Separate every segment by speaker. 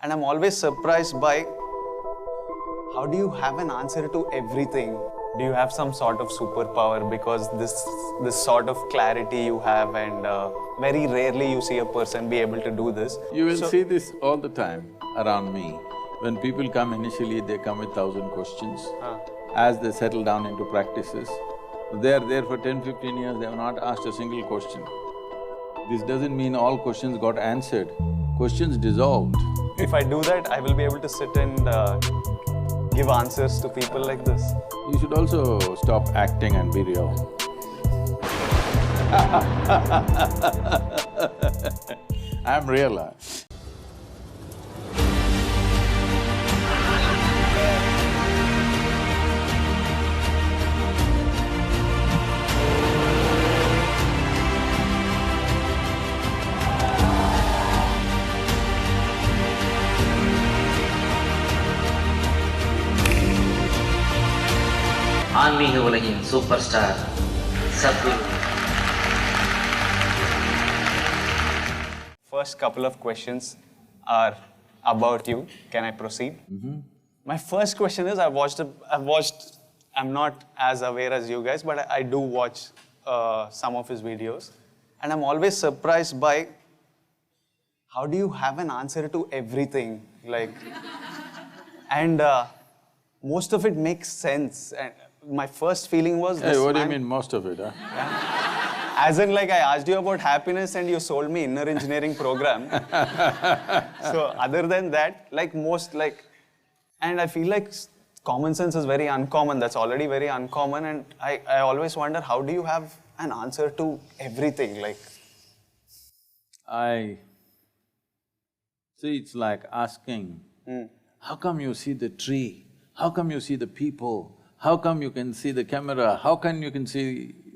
Speaker 1: And I'm always surprised by how do you have an answer to everything? Do you have some sort of superpower because this sort of clarity you have, and very rarely you see a person be able to do this.
Speaker 2: You will see this all the time around me. When people come initially, they come with 1,000 questions. As they settle down into practices, they are there for 10-15 years, they have not asked a single question. This doesn't mean all questions got answered. Questions dissolved.
Speaker 1: If I do that, I will be able to sit and give answers to people like this.
Speaker 2: You should also stop acting and be real. I'm real.
Speaker 3: ஆன்மீக உலகின் super star Sadhguru.
Speaker 1: First couple of questions are about you. Can I proceed? My first question is, I'm not as aware as you guys, but I do watch some of his videos. And I'm always surprised by how do you have an answer to everything? Like, and most of it makes sense. And my first feeling was this.
Speaker 2: Hey, what do you mean most of it, huh?
Speaker 1: Yeah. As in, like, I asked you about happiness and you sold me inner engineering program. So other than that, like and I feel like common sense is very uncommon. That's already very uncommon, and I always wonder, how do you have an answer to everything? Like,
Speaker 2: See, it's like asking, how come you see the tree? How come you see the people? How come you can see the camera? How come you can see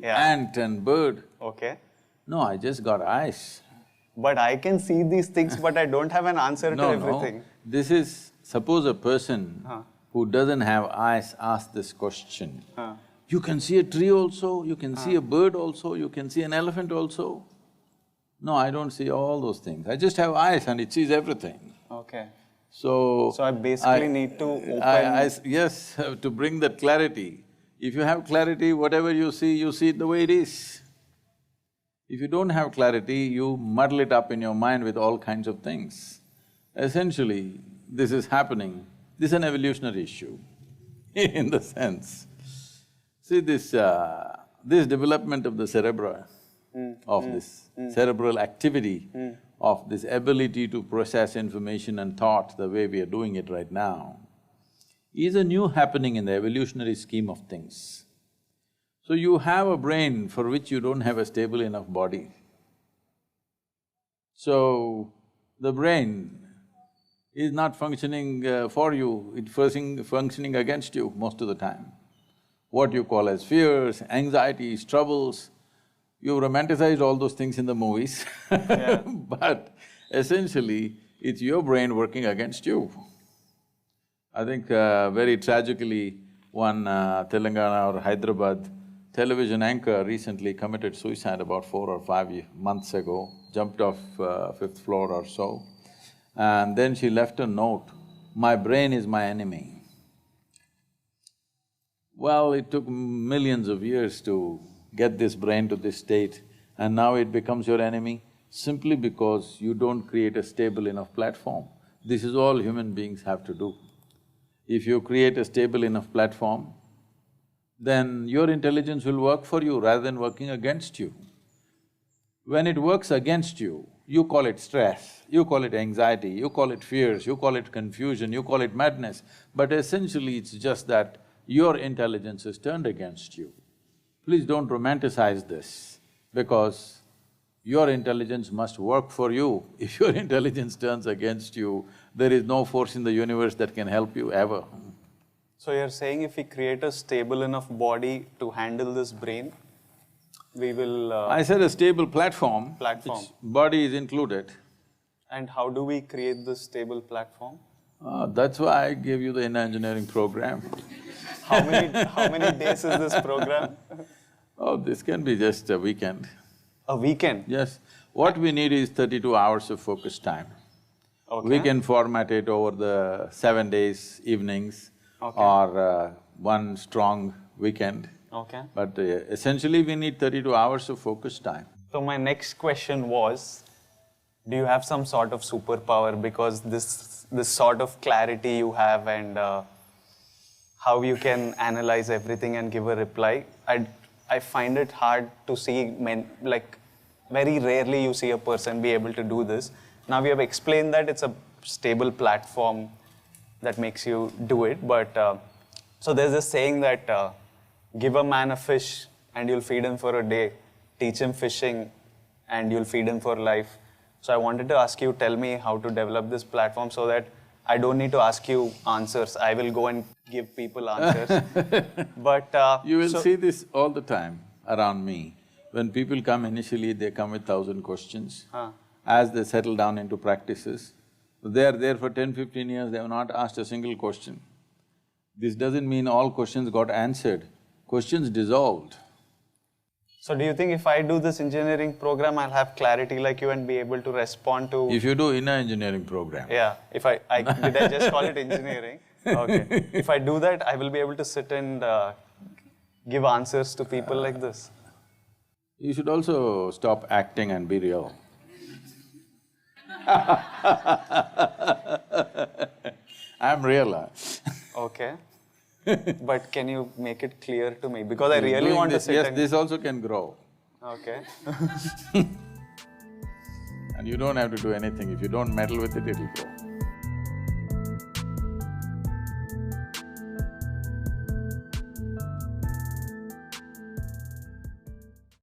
Speaker 2: ant and bird?
Speaker 1: okay.
Speaker 2: No, I just got eyes.
Speaker 1: But I can see these things, but I don't have an answer to everything.
Speaker 2: No, this is… suppose a person who doesn't have eyes asks this question. You can see a tree also, you can see a bird also, you can see an elephant also. No, I don't see all those things. I just have eyes and it sees everything.
Speaker 1: Okay.
Speaker 2: So
Speaker 1: I basically need to open…
Speaker 2: Yes, to bring that clarity. If you have clarity, whatever you see it the way it is. If you don't have clarity, you muddle it up in your mind with all kinds of things. Essentially, this is happening. This is an evolutionary issue in the sense. See, this development of the cerebra, of this cerebral activity, of this ability to process information and thought the way we are doing it right now, is a new happening in the evolutionary scheme of things. So you have a brain for which you don't have a stable enough body. So the brain is not functioning for you, it's functioning against you most of the time. What you call as fears, anxieties, troubles, you've romanticized all those things in the movies but essentially, it's your brain working against you. I think very tragically, one Telangana or Hyderabad television anchor recently committed suicide about 4 or 5 months ago, jumped off 5th floor or so. And then she left a note, "My brain is my enemy." Well, it took millions of years to get this brain to this state, and now it becomes your enemy simply because you don't create a stable enough platform. This is all human beings have to do. If you create a stable enough platform, then your intelligence will work for you rather than working against you. When it works against you, you call it stress, you call it anxiety, you call it fears, you call it confusion, you call it madness, but essentially it's just that your intelligence is turned against you. Please don't romanticize this, because your intelligence must work for you. If your intelligence turns against you, there is no force in the universe that can help you ever.
Speaker 1: So you're saying if we create a stable enough body to handle this brain, we will…
Speaker 2: I said a stable platform.
Speaker 1: Platform.
Speaker 2: Which body is included.
Speaker 1: And how do we create this stable platform?
Speaker 2: That's why I gave you the inner engineering program.
Speaker 1: How many days is this program?
Speaker 2: Oh, this can be just a weekend.
Speaker 1: A weekend?
Speaker 2: Yes. What we need is 32 hours of focused time. We
Speaker 1: Okay.
Speaker 2: can format it over the 7 days, evenings,
Speaker 1: Okay.
Speaker 2: or one strong weekend.
Speaker 1: Okay.
Speaker 2: But essentially, we need 32 hours of focus time.
Speaker 1: So my next question was, do you have some sort of superpower? Because this sort of clarity you have and how you can analyze everything and give a reply, I find it hard to see like very rarely you see a person be able to do this. Now we have explained that it's a stable platform that makes you do it, but so there's this saying that give a man a fish and you'll feed him for a day, teach him fishing and you'll feed him for life. So I wanted to ask you, tell me how to develop this platform so that I don't need to ask you answers. I will go and give people answers. But
Speaker 2: You will
Speaker 1: so-
Speaker 2: see this all the time around me. When people come initially, they come with 1,000 questions. As they settle down into practices, they are there for 10-15 years, they have not asked a single question. This doesn't mean all questions got answered. Questions dissolved.
Speaker 1: So do you think if I do this engineering program, I'll have clarity like you and be able to respond to…
Speaker 2: If you do inner engineering program,
Speaker 1: Yeah, if did I just call it engineering? Okay. If I do that, I will be able to sit and give answers to people like this.
Speaker 2: you should also stop acting and be real. I'm real.
Speaker 1: Okay. But can you make it clear to me? Because I really
Speaker 2: Doing
Speaker 1: want to
Speaker 2: this,
Speaker 1: sit
Speaker 2: yes,
Speaker 1: and…
Speaker 2: this also can grow.
Speaker 1: Okay.
Speaker 2: And you don't have to do anything. If you don't meddle with it, it'll grow.